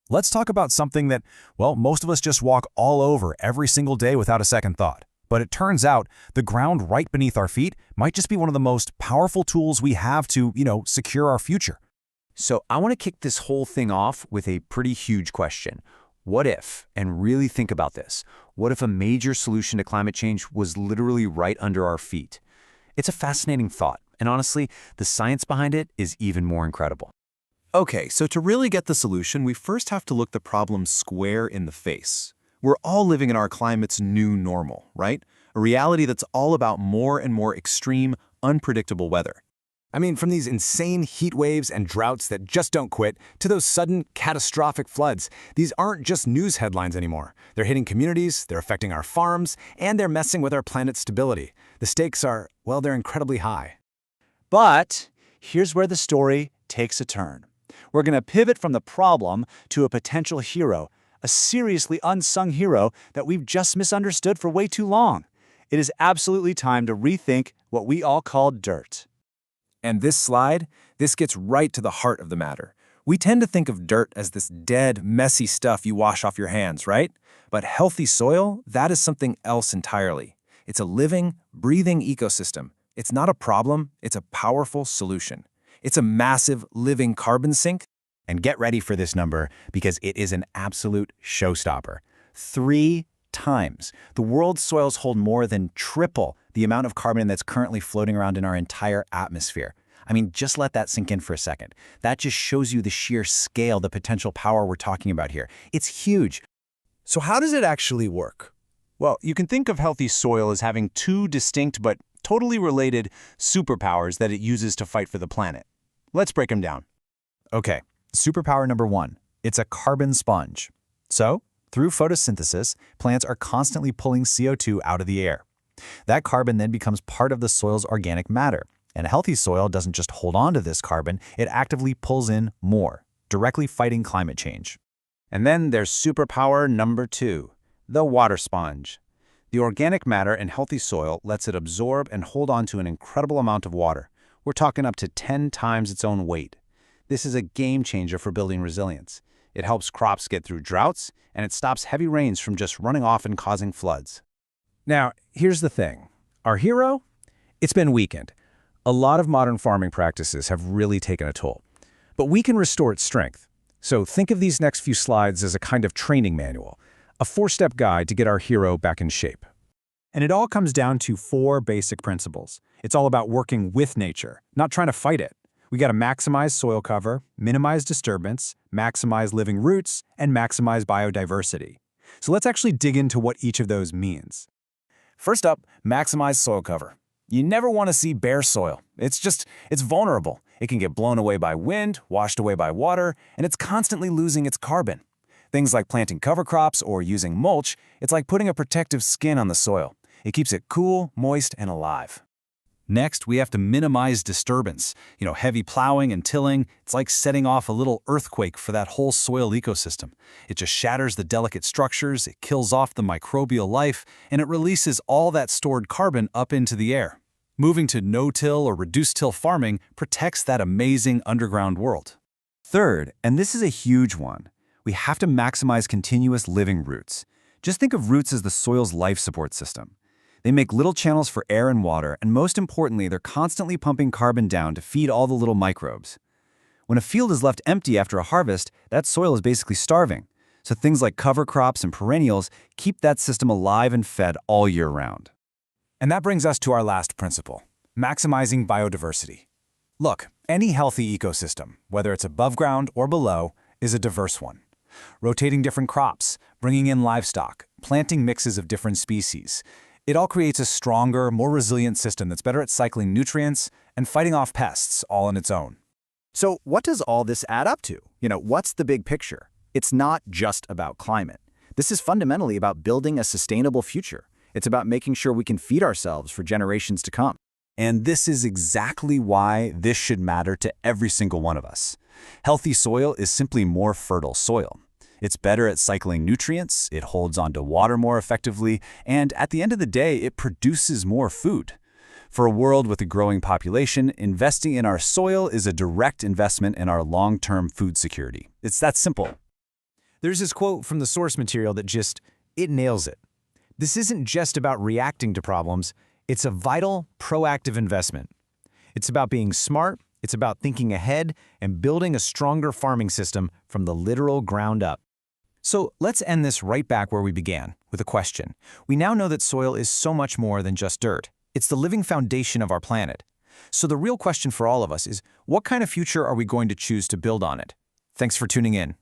Let's talk about something that, well, most of us just walk all over every single day without a second thought. But it turns out the ground right beneath our feet might just be one of the most powerful tools we have to, secure our future. So I want to kick this whole thing off with a pretty huge question. What if, and really think about this, what if a major solution to climate change was literally right under our feet? It's a fascinating thought, and honestly, the science behind it is even more incredible. Okay, so to really get the solution, we first have to look the problem square in the face. We're all living in our climate's new normal, right? A reality that's all about more and more extreme, unpredictable weather. I mean, from these insane heat waves and droughts that just don't quit to those sudden catastrophic floods, these aren't just news headlines anymore. They're hitting communities, they're affecting our farms, and they're messing with our planet's stability. The stakes are, well, they're incredibly high. But here's where the story takes a turn. We're going to pivot from the problem to a potential hero, a seriously unsung hero that we've just misunderstood for way too long. It is absolutely time to rethink what we all call dirt. And this gets right to the heart of the matter. We tend to think of dirt as this dead, messy stuff you wash off your hands, right? But healthy soil, that is something else entirely. It's a living, breathing ecosystem. It's not a problem, it's a powerful solution. It's a massive, living carbon sink. And get ready for this number because it is an absolute showstopper. 3 times. The world's soils hold more than triple the amount of carbon that's currently floating around in our entire atmosphere. I mean, just let that sink in for a second. That just shows you the sheer scale, the potential power we're talking about here. It's huge. So how does it actually work? Well, you can think of healthy soil as having 2 distinct but totally related superpowers that it uses to fight for the planet. Let's break them down. Okay, superpower number 1. It's a carbon sponge. So, through photosynthesis, plants are constantly pulling CO2 out of the air. That carbon then becomes part of the soil's organic matter. And a healthy soil doesn't just hold on to this carbon, it actively pulls in more, directly fighting climate change. And then there's superpower number 2, the water sponge. The organic matter in healthy soil lets it absorb and hold on to an incredible amount of water. We're talking up to 10 times its own weight. This is a game changer for building resilience. It helps crops get through droughts, and it stops heavy rains from just running off and causing floods. Now, here's the thing. Our hero? It's been weakened. A lot of modern farming practices have really taken a toll. But we can restore its strength. So think of these next few slides as a kind of training manual, a 4-step guide to get our hero back in shape. And it all comes down to 4 basic principles. It's all about working with nature, not trying to fight it. We got to maximize soil cover, minimize disturbance, maximize living roots, and maximize biodiversity. So let's actually dig into what each of those means. First up, maximize soil cover. You never want to see bare soil. It's vulnerable. It can get blown away by wind, washed away by water, and it's constantly losing its carbon. Things like planting cover crops or using mulch, it's like putting a protective skin on the soil. It keeps it cool, moist, and alive. Next, we have to minimize disturbance. Heavy plowing and tilling, it's like setting off a little earthquake for that whole soil ecosystem. It just shatters the delicate structures, it kills off the microbial life, and it releases all that stored carbon up into the air. Moving to no-till or reduced-till farming protects that amazing underground world. Third, and this is a huge one, we have to maximize continuous living roots. Just think of roots as the soil's life support system. They make little channels for air and water, and most importantly, they're constantly pumping carbon down to feed all the little microbes. When a field is left empty after a harvest, that soil is basically starving. So things like cover crops and perennials keep that system alive and fed all year round. And that brings us to our last principle, maximizing biodiversity. Look, any healthy ecosystem, whether it's above ground or below, is a diverse one. Rotating different crops, bringing in livestock, planting mixes of different species. It all creates a stronger, more resilient system that's better at cycling nutrients and fighting off pests all on its own. So what does all this add up to? What's the big picture? It's not just about climate. This is fundamentally about building a sustainable future. It's about making sure we can feed ourselves for generations to come. And this is exactly why this should matter to every single one of us. Healthy soil is simply more fertile soil. It's better at cycling nutrients, it holds onto water more effectively, and at the end of the day, it produces more food. For a world with a growing population, investing in our soil is a direct investment in our long-term food security. It's that simple. There's this quote from the source material that it nails it. This isn't just about reacting to problems, it's a vital, proactive investment. It's about being smart, it's about thinking ahead, and building a stronger farming system from the literal ground up. So let's end this right back where we began, with a question. We now know that soil is so much more than just dirt. It's the living foundation of our planet. So the real question for all of us is, what kind of future are we going to choose to build on it? Thanks for tuning in.